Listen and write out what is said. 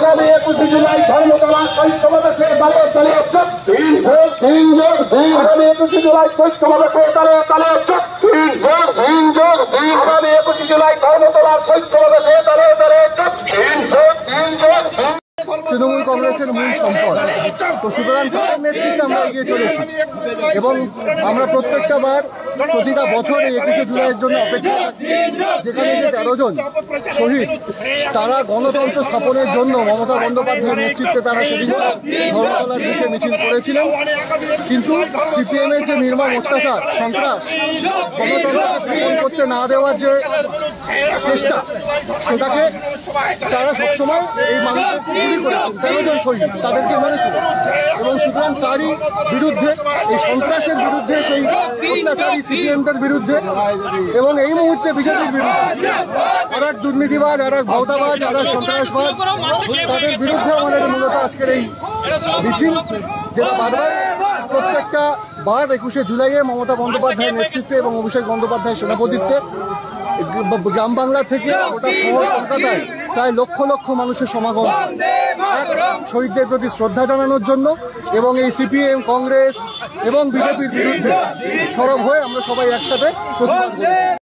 আগামী 21 জুলাই ধর্মতলা সমাবেশের বাজার দলে আগামী 21 জুলাই সমাবেশের দলে আগামী 21 জুলাই ধর্মতলা সমাবেশের দলে তৃণমূল কংগ্রেসের মূল সম্পদ। তো সুতরাং তাদের নেতৃত্বে আমরা এগিয়ে চলেছি এবং আমরা প্রত্যেকটা প্রতিটা বছর এই 21শে জুলাইয়ের জন্য অপেক্ষা থাকি, যেখানে যে 13 জন শহীদ তারা গণতন্ত্র স্থাপনের জন্য মমতা বন্দ্যোপাধ্যায়ের নেতৃত্বে তারা সেদিন ধর্মতলার দিকে মিছিল করেছিলেন। কিন্তু সিপিএমের যে নির্মম অত্যাচার, সন্ত্রাস, গণতন্ত্রকে স্থাপন করতে না দেওয়ার যে চেষ্টা, সেটাকে তারা সবসময় এই মানুষের গুলি করেছেন। 13 জন শহীদ তাদেরকে মেরেছিল এবং সুতরাং তারই বিরুদ্ধে, এই সন্ত্রাসের বিরুদ্ধে, সেই অত্যাচারী সিপিএমদের বিরুদ্ধে এবং এই মুহূর্তে বিজেপির বিরুদ্ধে আর এক দুর্নীতিবাদ, আর এক ভাওতাবাদ, আর এক সন্ত্রাসবাদ, তাদের বিরুদ্ধে আমাদের মূলত আজকের এই মিছিল, যেটা প্রত্যেকটা 21শে জুলাইয়ে মমতা বন্দ্যোপাধ্যায়ের নেতৃত্বে এবং অভিষেক বন্দ্যোপাধ্যায়ের সভাপতিত্বে গ্রাম বাংলা থেকে গোটা শহর কলকাতায় প্রায় লক্ষ লক্ষ মানুষের সমাগম শহীদদের প্রতি শ্রদ্ধা জানানোর জন্য এবং এই সিপিএম, কংগ্রেস এবং বিজেপির বিরুদ্ধে সরব হয়ে আমরা সবাই একসাথে প্রতিবাদ করি।